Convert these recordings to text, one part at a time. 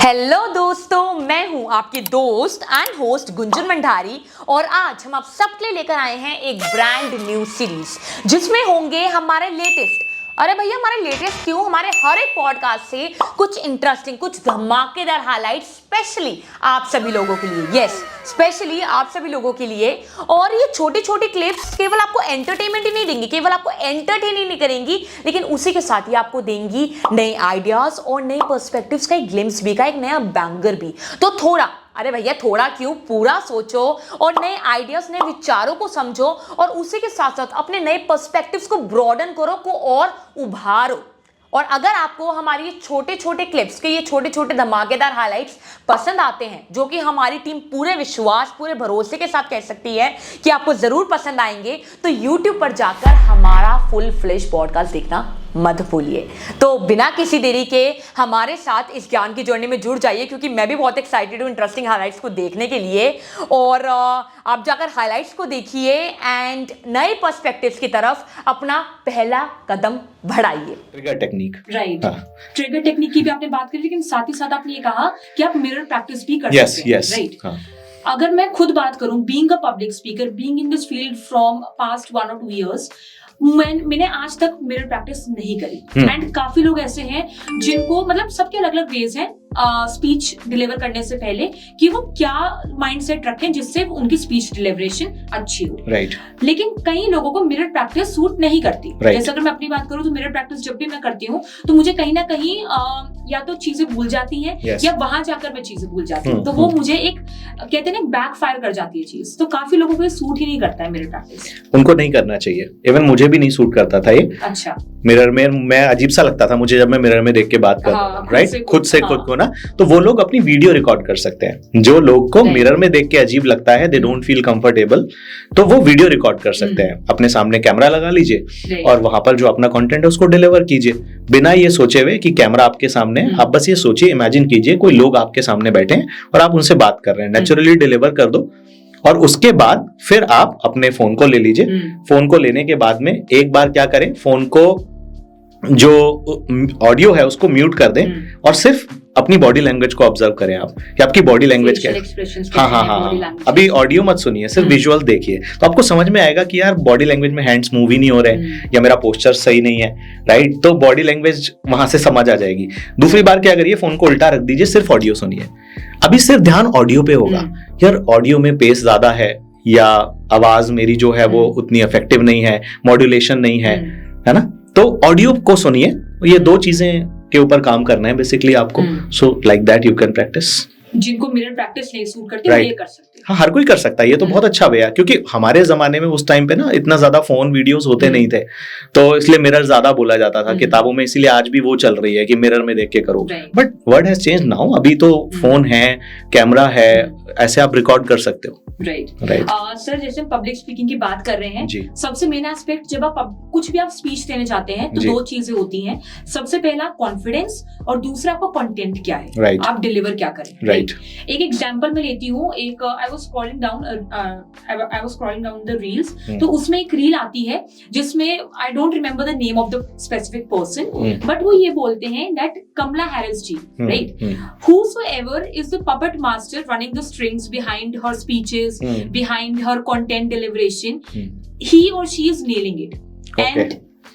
Hello दोस्तों, मैं हूं आपकी दोस्त एंड होस्ट गुंजन भंडारी और आज हम आप सबके लिए लेकर आए हैं एक ब्रांड न्यू सीरीज जिसमें होंगे हमारे लेटेस्ट। अरे भैया, हमारे लेटेस्ट क्यों, हमारे हर एक पॉडकास्ट से कुछ इंटरेस्टिंग, कुछ धमाकेदार हाइलाइट स्पेशली आप सभी लोगों के लिए। यस, स्पेशली आप सभी लोगों के लिए। और ये छोटी छोटी क्लिप्स केवल आपको एंटरटेनमेंट ही नहीं देंगी, केवल आपको एंटरटेन ही नहीं करेंगी, लेकिन उसी के साथ ही आपको देंगी नए आइडियाज और नए पर्सपेक्टिव्स का एक ग्लिम्स भी, का एक नया बैंगर भी। तो थोड़ा, अरे भैया थोड़ा क्यों, पूरा सोचो और नए आइडियाज, नए विचारों को समझो और उसी के साथ साथ अपने नए पर्सपेक्टिव्स को ब्रॉडन करो, को और उभारो। और अगर आपको हमारी ये छोटे छोटे क्लिप्स के ये छोटे छोटे धमाकेदार हाइलाइट्स पसंद आते हैं, जो कि हमारी टीम पूरे विश्वास, पूरे भरोसे के साथ कह सकती है कि आपको जरूर पसंद आएंगे, तो YouTube पर जाकर हमारा फुल फ्लेश पॉडकास्ट देखना मत भूलिए। तो बिना किसी देरी के हमारे साथ इस ज्ञान की जर्नी में जुड़ जाइए, क्योंकि मैं भी बहुत एक्साइटेड हूँ इंटरेस्टिंग हाइलाइट्स को देखने के लिए। और आप जाकर हाइलाइट्स को देखिए एंड नए पर्सपेक्टिव्स की तरफ अपना पहला कदम बढ़ाइए। Trigger technique, right. Trigger technique की भी आपने बात करी, लेकिन साथ ही साथ आपने ये कहा कि आप मिरर प्रैक्टिस भी कर सकते हैं, राइट। अगर मैं खुद बात करूं, being a public speaker, being in this field from past 1 or 2 years, मैंने आज तक मिरर प्रैक्टिस नहीं करी। एंड काफी लोग ऐसे हैं जिनको, मतलब सबके अलग अलग वेज हैं स्पीच डिलीवर करने से पहले कि वो क्या माइंडसेट रखें जिससे उनकी स्पीच डिलीवरेशन अच्छी हो, राइट। लेकिन कई लोगों को मिरर प्रैक्टिस सूट नहीं करती। जैसे अगर मैं अपनी बात करूं तो मिरर प्रैक्टिस जब भी मैं करती हूँ तो मुझे कहीं ना कहीं या तो चीजें भूल जाती हैं या वहां जाकर मैं चीजें भूल जाती हूँ, तो वो मुझे एक कहते हैं ना बैक फायर कर जाती है चीज। तो काफी लोगों को सूट ही नहीं करता है मिरर प्रैक्टिस, उनको नहीं करना चाहिए। इवन मुझे भी नहीं सूट करता था ये। अच्छा, मिरर में मैं अजीब सा लगता था मुझे जब मैं मिरर में देख के बात करता हूँ, राइट, खुद से खुद को ना। तो वो लोग अपनी वीडियो रिकॉर्ड कर सकते हैं। जो लोग को मिरर में देख के अजीब लगता है, दे डोंट फील कंफर्टेबल, तो वो वीडियो रिकॉर्ड कर सकते हैं। अपने सामने कैमरा लगा लीजिए और वहां पर जो अपना कंटेंट है उसको डिलीवर कीजिए, बिना ये सोचे हुए कि कैमरा आपके सामने। आप बस ये सोचिए, इमेजिन कीजिए कोई लोग आपके सामने बैठे हैं और आप उनसे बात कर रहे हैं, नेचुरली डिलीवर कर दो। और उसके बाद फिर आप अपने फोन को ले लीजिए। फोन को लेने के बाद में एक बार क्या करें, फोन को जो ऑडियो है उसको म्यूट कर दें और सिर्फ अपनी बॉडी लैंग्वेज को ऑब्जर्व करें आप, कि आपकी बॉडी लैंग्वेज क्या है। हाँ, अभी ऑडियो मत सुनिए, सिर्फ विजुअल देखिए, तो आपको समझ में आएगा कि यार बॉडी लैंग्वेज में हैंड्स मूव ही नहीं हो रहे या मेरा पोस्चर सही नहीं है, राइट। तो बॉडी लैंग्वेज वहां से समझ आ जाएगी। दूसरी बार क्या करिए, फोन को उल्टा रख दीजिए, सिर्फ ऑडियो सुनिए। अभी सिर्फ ध्यान ऑडियो पे होगा, यार ऑडियो में पेस ज्यादा है या आवाज मेरी जो है वो उतनी इफेक्टिव नहीं है, मॉड्यूलेशन नहीं है, है ना। तो ऑडियो को सुनिए, ये दो चीजें के ऊपर काम करना है बेसिकली आपको। So like that you can practice. जिनको मिरर प्रैक्टिस नहीं सूट करती, वो ये कर सकते हैं। हाँ, हर कोई कर सकता है, ये तो बहुत अच्छा वे है, क्योंकि हमारे जमाने में उस टाइम पे ना इतना ज्यादा फोन वीडियोस होते नहीं थे, तो इसलिए मिरर ज्यादा बोला जाता था किताबों में, इसीलिए आज भी वो चल रही है कि मिरर में देख के करो। But world has changed now, अभी तो फोन है, कैमरा है, ऐसे आप रिकॉर्ड कर सकते हो। राइट। सर, जैसे हम पब्लिक स्पीकिंग की बात कर रहे हैं, सबसे मेन एस्पेक्ट, जब आप कुछ भी आप स्पीच देने चाहते हैं तो दो चीजें होती हैं। सबसे पहला कॉन्फिडेंस और दूसरा आपका कंटेंट क्या है, आप डिलीवर क्या करें। राइट। एक एग्जांपल मैं लेती हूँ, एक I was scrolling down the reels, तो उसमें एक रील आती है जिसमें I don't remember the name of the specific person, but वो ये बोलते हैं that Kamala Harris ji, right, whosoever is the puppet master running the strings behind her speeches, behind her content deliberation, he or she is nailing it.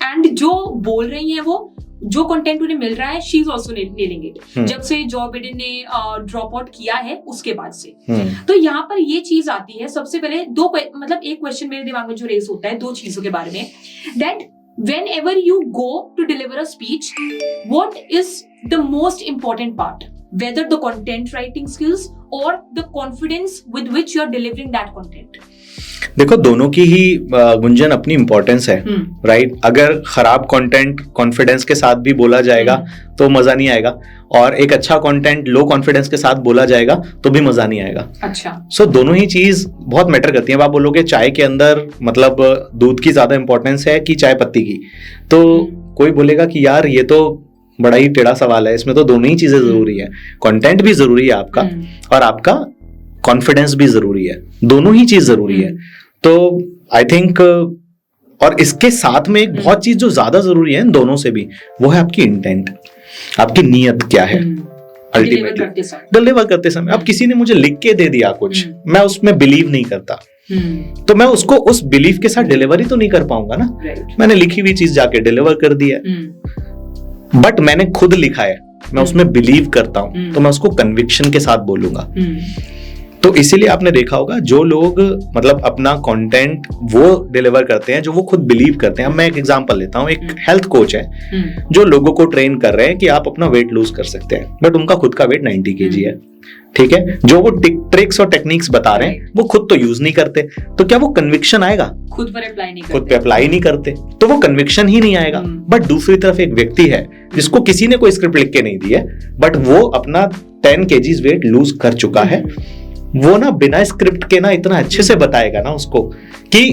And जो बोल रही हैं, वो जो कंटेंट उन्हें मिल रहा है, she is also nailing it. जब से जो बिडेन ने ड्रॉप आउट किया है उसके बाद से, तो यहाँ पर ये चीज आती है। सबसे पहले मतलब एक क्वेश्चन मेरे दिमाग में जो रेस होता है दो चीजों के बारे में, that whenever you go to deliver a speech, what is the most important part? Whether the content writing skills or the confidence with which you are delivering that content. देखो, दोनों की ही गुंजन अपनी इंपॉर्टेंस है, राइट। अगर खराब content confidence के साथ भी बोला जाएगा तो मजा नहीं आएगा, और एक अच्छा कंटेंट लो कॉन्फिडेंस के साथ बोला जाएगा तो भी मजा नहीं आएगा। अच्छा, सो दोनों ही चीज बहुत मैटर करती है। अब आप बोलोगे चाय के अंदर मतलब दूध की ज्यादा इंपॉर्टेंस है कि चाय पत्ती की, तो कोई बोलेगा कि यार ये तो बड़ा ही टेढ़ा सवाल है, इसमें तो दोनों ही चीजें जरूरी है। कंटेंट भी जरूरी है आपका और आपका कॉन्फिडेंस भी जरूरी है, दोनों ही चीज जरूरी है। तो आई थिंक, और इसके साथ में एक बहुत चीज जो ज्यादा जरूरी है इन दोनों से भी, वो है आपकी इंटेंट, आपकी नीयत क्या है। अल्टीमेटली डिलीवर करते समय। अब किसी ने मुझे लिख के दे दिया कुछ, मैं उसमें बिलीव नहीं करता, तो मैं उसको उस बिलीफ के साथ डिलीवरी तो नहीं कर पाऊंगा ना। मैंने लिखी हुई चीज जाके डिलीवर कर दिया, बट मैंने खुद लिखा है, मैं उसमें बिलीव करता हूं, तो मैं उसको कन्विक्शन के साथ बोलूंगा। तो इसीलिए आपने देखा होगा जो लोग मतलब अपना कंटेंट वो डिलीवर करते हैं जो वो खुद बिलीव करते हैं। अब मैं एक एग्जांपल लेता हूँ, एक हेल्थ कोच है जो लोगों को ट्रेन कर रहे हैं कि आप अपना वेट लूज कर सकते हैं, बट उनका खुद का वेट 90 kg है, ठीक है। जो वो ट्रिक्स और टेक्निक्स बता रहे हैं वो खुद तो यूज नहीं करते, तो क्या वो कन्विक्शन आएगा? खुद पे अप्लाई नहीं करते तो वो कन्विक्शन ही नहीं आएगा। बट दूसरी तरफ एक व्यक्ति है जिसको किसी ने कोई स्क्रिप्ट लिख के नहीं दी है, बट वो अपना 10 kg वेट लूज कर चुका है, वो ना बिना स्क्रिप्ट के ना इतना अच्छे से बताएगा ना उसको कि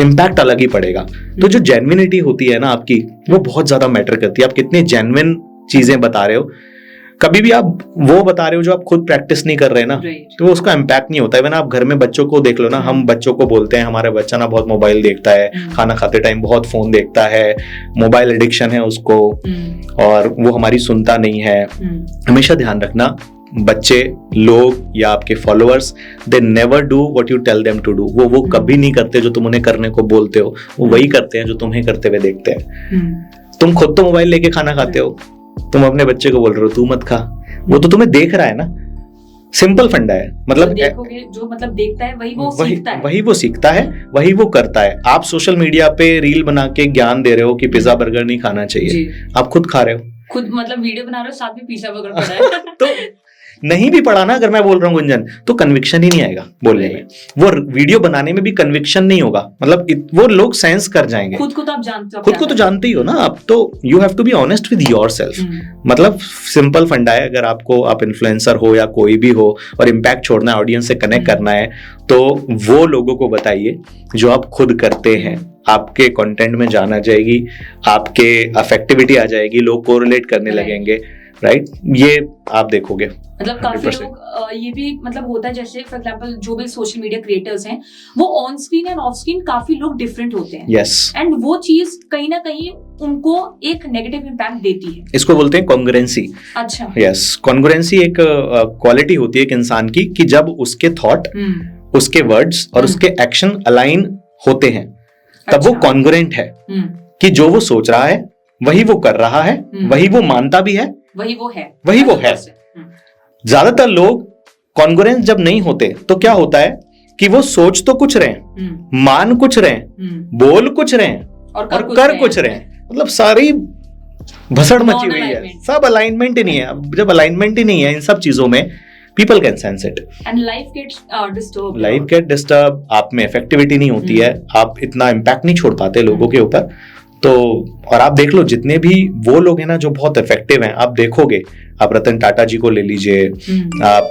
इम्पैक्ट अलग ही पड़ेगा। तो जो जेन्युइनिटी होती है ना आपकी, वो बहुत ज्यादा मैटर करती है। आप कितने जेन्युइन चीजें बता रहे हो, कभी भी आप वो बता रहे हो जो आप खुद प्रैक्टिस नहीं कर रहे ना, तो उसका इम्पैक्ट नहीं होता है। इवन आप घर में बच्चों को देख लो ना, हम बच्चों को बोलते हैं हमारा बच्चा ना बहुत मोबाइल देखता है, खाना खाते टाइम बहुत फोन देखता है, मोबाइल एडिक्शन है उसको, और वो हमारी सुनता नहीं है। हमेशा ध्यान रखना, बच्चे लोग या आपके followers, they never do what you tell them to do. वो कभी नहीं करते जो तुम उन्हें करने को बोलते हो, वो वही करते हैं जो तुम्हें करते हुए देखते हैं। तुम खुद तो मोबाइल लेके खाना खाते हो, तुम अपने बच्चे को बोल रहे हो तू मत खा, वो तो तुम्हें देख रहा है ना। सिंपल फंडा है, मतलब देखोगे जो मतलब देखता है वही वो सीखता है, वही वो करता है। आप सोशल मीडिया पे रील बना के ज्ञान दे रहे हो कि पिज्जा बर्गर नहीं खाना चाहिए, आप खुद खा रहे हो, खुद मतलब वीडियो बना रहे हो, साथ में पिज्जा बर्गर पड़ा है तो नहीं भी पढ़ा ना, अगर मैं बोल रहा हूँ गुंजन, तो कन्विक्शन ही नहीं आएगा बोलने में, वो वीडियो बनाने में भी कन्विक्शन नहीं होगा। मतलब वो लोग सेंस कर जाएंगे। खुद को तो आप जानते हो, खुद को तो जानते ही हो ना आप, तो you have to be honest with yourself. मतलब सिंपल फंडा है, अगर आपको, आप इन्फ्लुएंसर हो या कोई भी हो और इम्पैक्ट छोड़ना है, ऑडियंस से कनेक्ट करना है, तो वो लोगों को बताइए जो आप खुद करते हैं। आपके कंटेंट में जाना जाएगी, आपके अफेक्टिविटी आ जाएगी, लोग कोरिलेट करने लगेंगे, राइट। ये आप देखोगे। मतलब काफी लोग ये भी मतलब होता है, जैसे फॉर एग्जांपल जो भी सोशल मीडिया क्रिएटर्स हैं, वो on screen end of screen काफी लोग डिफरेंट होते हैं। यस। एंड वो चीज कहीं ना कहीं उनको एक नेगेटिव इम्पैक्ट देती है। इसको बोलते हैं कॉन्ग्रुएंसी। अच्छा। यस, कॉन्ग्रुएंसी एक क्वालिटी होती है एक इंसान की कि जब उसके थॉट, उसके वर्ड्स और उसके एक्शन अलाइन होते हैं, तब वो कॉन्ग्रुएंट है कि जो वो सोच रहा है वही वो कर रहा है, वही वो मानता भी है, वही वो है। ज्यादातर लोग कॉन्ग्रुएंस जब नहीं होते तो क्या होता है कि वो सोच तो कुछ रहे हैं, मान कुछ रहे हैं, बोल कुछ रहे हैं और कर कुछ रहे हैं, मतलब सारी भसड़ मची हुई है, सब अलाइनमेंट ही नहीं है। जब अलाइनमेंट ही नहीं है इन सब चीजों में, people can sense it and life get disturbed, आप में इफेक्टिविटी नहीं होती है, आप इतना इम्पैक्ट नहीं छोड़ पाते लोगों के ऊपर। तो और आप देख लो जितने भी वो लोग हैं ना जो बहुत इफेक्टिव हैं, आप देखोगे, आप रतन टाटा जी को ले लीजिए, आप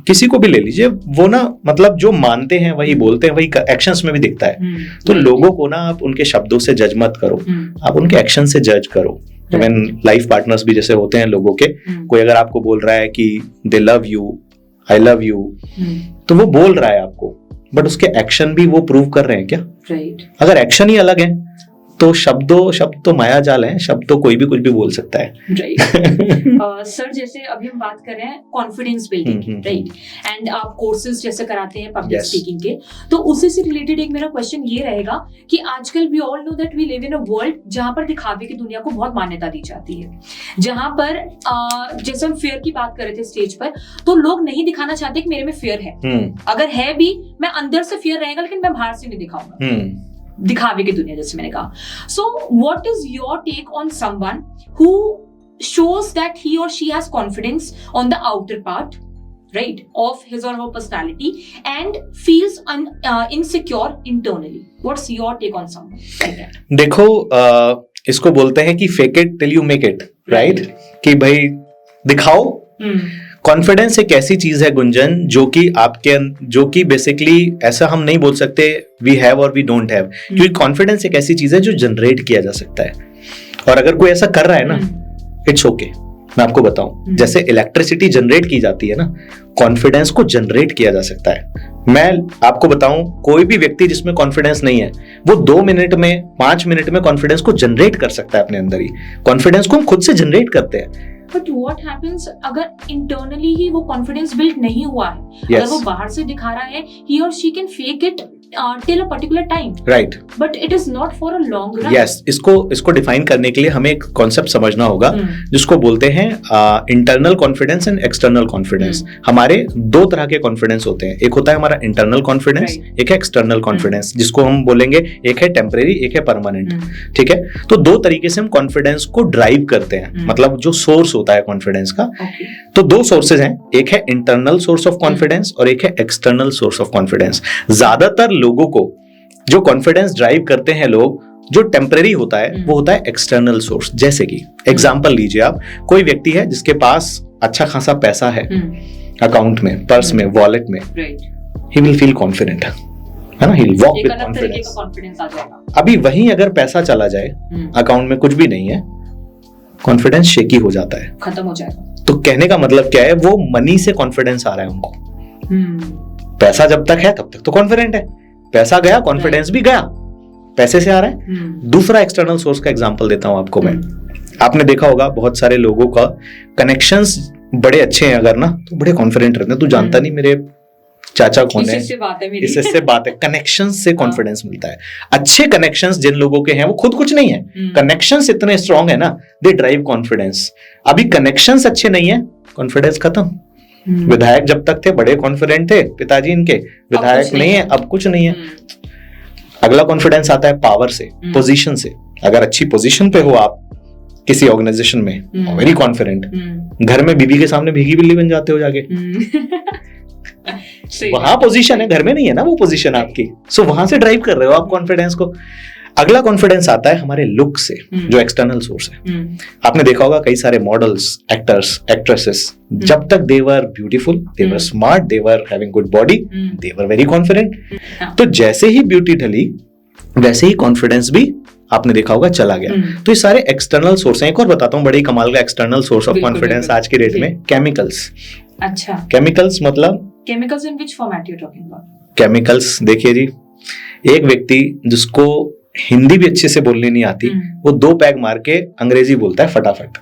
किसी को भी ले लीजिए, वो ना मतलब जो मानते हैं वही बोलते हैं, वही एक्शंस में भी दिखता है। तो लोगों को ना आप उनके शब्दों से जज मत करो, आप उनके एक्शन से जज करो। इवन लाइफ पार्टनर्स भी जैसे होते हैं लोगों के, कोई अगर आपको बोल रहा है कि दे love you, I love you, तो वो बोल रहा है आपको, बट उसके एक्शन भी वो प्रूव कर रहे हैं क्या? राइट। अगर एक्शन ही अलग है तो शब्द तो माया जाल है, शब्द तो कोई भी कुछ भी बोल सकता है। राइट। सर जैसे अभी हम बात कर रहे हैं कॉन्फिडेंस बिल्डिंग, राइट, एंड आप कोर्सेज जैसे कराते हैं पब्लिक स्पीकिंग के, तो उसी से रिलेटेड एक मेरा क्वेश्चन ये रहेगा कि आजकल we all know that we live in a world जहां पर दिखावे की दुनिया को बहुत मान्यता दी जाती है, जहां पर जैसे हम फेयर की बात कर रहे थे स्टेज पर, तो लोग नहीं दिखाना चाहते कि मेरे में फेयर है, अगर है भी मैं अंदर से फेयर रहेगा लेकिन मैं बाहर से नहीं दिखाऊंगा, दिखावे की दुनिया जैसे मैंने कहा। So what is your take on someone who shows that he or she has confidence on the outer part, right, of his or her personality and feels insecure internally? What's your take on someone like that? देखो इसको बोलते हैं कि fake it till you make it, right? कि भाई दिखाओ। Confidence एक ऐसी चीज है गुंजन जो कि बेसिकली ऐसा हम नहीं बोल सकते वी हैव और वी डोंट हैव, क्योंकि कॉन्फिडेंस एक ऐसी चीज है जो जनरेट किया जा सकता है। और अगर कोई ऐसा कर रहा है ना, इट्स ओके। मैं आपको बताऊं, जैसे इलेक्ट्रिसिटी जनरेट की जाती है ना, कॉन्फिडेंस को जनरेट किया जा सकता है। मैं आपको बताऊं, कोई भी व्यक्ति जिसमें कॉन्फिडेंस नहीं है, वो 2 मिनट में 5 मिनट में कॉन्फिडेंस को जनरेट कर सकता है अपने अंदर ही। कॉन्फिडेंस को हम खुद से जनरेट करते हैं। बट व्हाट हैपेंस अगर इंटरनली ही वो कॉन्फिडेंस बिल्ड नहीं हुआ है, Yes. अगर वो बाहर से दिखा रहा है, he or she can fake it till a particular time, right, but it is not for a long run. Yes, इसको डिफाइन करने के लिए हमें एक कॉन्सेप्ट समझना होगा जिसको बोलते हैं internal confidence and external confidence. हमारे दो तरह के कॉन्फिडेंस होते हैं, एक होता है हमारा इंटरनल कॉन्फिडेंस, एक है एक्सटर्नल कॉन्फिडेंस, जिसको हम बोलेंगे एक है टेम्परेरी, एक है परमानेंट। ठीक है, तो दो तरीके से हम कॉन्फिडेंस को ड्राइव करते हैं, मतलब जो सोर्स होता है कॉन्फिडेंस का। Okay. तो दो सोर्सेज हैं, एक है इंटरनल सोर्स ऑफ कॉन्फिडेंस और एक है एक्सटर्नल सोर्स ऑफ कॉन्फिडेंस। ज्यादातर लोगों को जो कॉन्फिडेंस ड्राइव करते हैं लोग, जो टेम्परेरी होता है वो होता है एक्सटर्नल सोर्स। जैसे कि एग्जांपल लीजिए आप, कोई व्यक्ति है जिसके पास अच्छा खासा पैसा है अकाउंट में, पर्स में, वॉलेट में, ही विल फील कॉन्फिडेंट, है ना, he will walk with confidence. Confidence आ जाएगा। अभी वहीं अगर पैसा चला जाए, अकाउंट में कुछ भी नहीं है, कॉन्फिडेंस शेकी हो जाता है, खत्म हो जाएगा। तो कहने का मतलब क्या है, वो मनी से कॉन्फिडेंस आ रहा है उनको। पैसा जब तक है तब तक तो कॉन्फिडेंट है, पैसा गया कॉन्फिडेंस भी गया, पैसे से आ रहा है। दूसरा एक्सटर्नल सोर्स का एग्जांपल देता हूं आपको मैं। आपने देखा होगा बहुत सारे लोगों का कनेक्शंस बड़े अच्छे हैं अगर ना, तो बड़े कॉन्फिडेंट रहते हैं। तू जानता नहीं मेरे चाचा कौन है, इससे बात है मेरी। इससे बात है। कनेक्शंस से कॉन्फिडेंस मिलता है। अच्छे कनेक्शंस जिन लोगों के हैं वो खुद कुछ नहीं है, कनेक्शंस इतने स्ट्रांग है ना, दे ड्राइव कॉन्फिडेंस। अभी कनेक्शंस अच्छे नहीं है, कॉन्फिडेंस खत्म। विधायक जब तक थे बड़े कॉन्फिडेंट थे पिताजी इनके, विधायक नहीं है, अब कुछ नहीं है। अगला कॉन्फिडेंस आता है पावर से, पोजीशन से। अगर अच्छी पोजीशन पे हो आप किसी ऑर्गेनाइजेशन में, वेरी कॉन्फिडेंट, घर में बीबी के सामने भीगी बिल्ली बन जाते हो जाके। वहां पोजीशन है, घर में नहीं है ना वो पोजीशन आपकी, सो वहां से ड्राइव कर रहे हो आप कॉन्फिडेंस को। अगला कॉन्फिडेंस आता है हमारे लुक से, जो एक्सटर्नल सोर्स है। आपने देखा होगा कई सारे मॉडल्स, एक्टर्स, एक्ट्रेसेस, जब तक they were beautiful, they were smart, they were having good body, they were very confident. तो जैसे ही ब्यूटी ढली वैसे ही कॉन्फिडेंस भी आपने देखा होगा चला गया। तो ये सारे एक्सटर्नल सोर्स हैं। एक और बताता हूँ बड़ी कमाल का एक्सटर्नल सोर्स ऑफ कॉन्फिडेंस आज की डेट में, केमिकल्स। अच्छा, केमिकल्स मतलब chemicals in which format you talking about? Chemicals देखिए जी, एक व्यक्ति जिसको हिंदी भी अच्छे से बोलनी नहीं आती, वो 2 पैग मार के अंग्रेजी बोलता है फटाफट।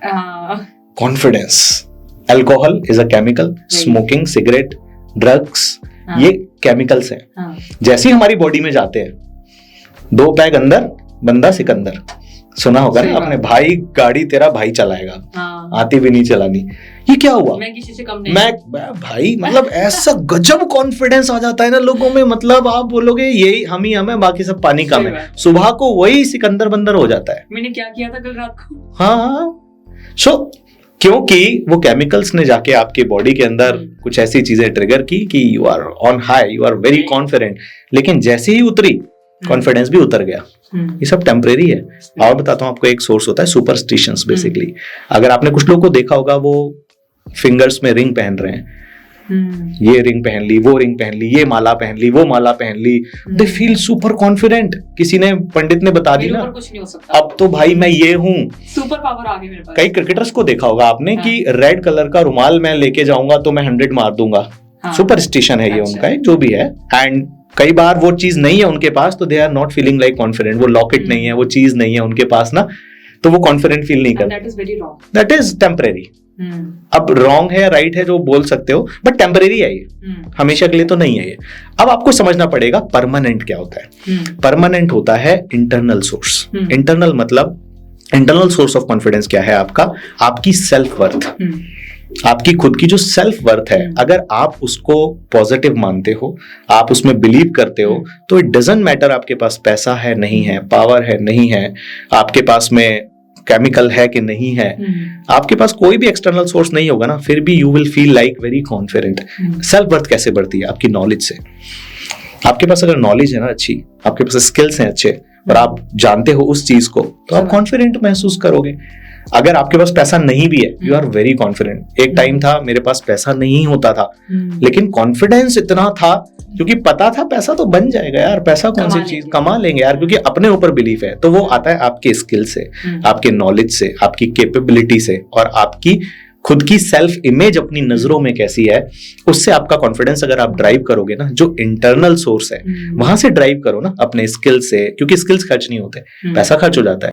Confidence. Alcohol is a chemical, smoking, cigarette, drugs, ये केमिकल्स हैं। जैसे ही हमारी बॉडी में जाते हैं, 2 पैग अंदर, बंदा सिकंदर। सुना होगा ना आपने, भाई गाड़ी तेरा भाई चलाएगा, आती भी नहीं चलानी। ये क्या हुआ, मैं किसी से कम नहीं, मैं भाई, मतलब ऐसा गजब कॉन्फिडेंस आ जाता है ना लोगों में, मतलब आप बोलोगे यही हम ही हमें, बाकी सब पानी कम है। सुबह को वही सिकंदर बंदर हो जाता है। मैंने क्या किया था कल रात को। हाँ, सो क्योंकि वो केमिकल्स ने जाके आपके बॉडी के अंदर कुछ ऐसी चीजें ट्रिगर की कि you are on high, you are very confident, लेकिन जैसे ही उतरी कॉन्फिडेंस भी उतर गया। ये सब टेम्परेरी है। और बताता हूँ आपको, एक सोर्स होता है सुपरस्टिशंस। बेसिकली अगर आपने कुछ लोगों को देखा होगा, वो फिंगर्स में रिंग पहन रहे हैं, ये रिंग पहन ली, वो रिंग पहन ली, ये माला पहन ली, वो माला पहन ली, दे फील सुपर कॉन्फिडेंट। किसी ने, पंडित ने बता दी ना, कुछ नहीं हो सकता, अब तो भाई मैं ये हूँ, सुपर पावर आ गई मेरे पास। कई क्रिकेटर्स को देखा होगा आपने कि रेड कलर का रुमाल मैं लेके जाऊंगा तो मैं 100 मार दूंगा। सुपरस्टिशन है ये उनका, एक जो भी है। एंड कई बार वो चीज नहीं है उनके पास, तो they are not feeling like confident. वो लॉकेट नहीं है, वो चीज नहीं है उनके पास ना, तो वो कॉन्फिडेंट फील नहीं करते। That is temporary. अब रॉन्ग है, राइट है जो बोल सकते हो, बट टेम्परेरी है ये, हमेशा के लिए तो नहीं है ये। अब आपको समझना पड़ेगा परमानेंट क्या होता है। परमानेंट होता है इंटरनल सोर्स। इंटरनल मतलब, इंटरनल सोर्स ऑफ कॉन्फिडेंस क्या है आपका, आपकी सेल्फ वर्थ, आपकी खुद की जो सेल्फ वर्थ है। अगर आप उसको पॉजिटिव मानते हो, आप उसमें बिलीव करते हो, तो इट डजंट मैटर आपके पास पैसा है नहीं है, पावर है नहीं है, आपके पास में केमिकल है कि नहीं है, आपके पास कोई भी एक्सटर्नल सोर्स नहीं होगा ना, फिर भी you will feel like very confident. Self worth कैसे बढ़ती है? आपकी नॉलेज से। आपके पास अगर नॉलेज है ना अच्छी, आपके पास स्किल्स हैं अच्छे, और आप जानते हो उस चीज को, तो आप कॉन्फिडेंट महसूस करोगे। अगर आपके पास पैसा नहीं भी है, यू आर वेरी कॉन्फिडेंट। एक टाइम था मेरे पास पैसा नहीं होता था, लेकिन कॉन्फिडेंस इतना था, क्योंकि पता था पैसा तो बन जाएगा यार, पैसा कौन सी चीज, कमा लेंगे यार, क्योंकि अपने ऊपर बिलीफ है। तो वो आता है आपके स्किल से, आपके नॉलेज से, आपकी कैपेबिलिटी से, और आपकी खुद की सेल्फ इमेज अपनी नजरों में कैसी है, उससे आपका कॉन्फिडेंस अगर आप ड्राइव करोगे ना, जो इंटरनल सोर्स है वहां से ड्राइव करो ना, अपने स्किल से, क्योंकि स्किल्स खर्च नहीं होते, पैसा खर्च हो जाता है।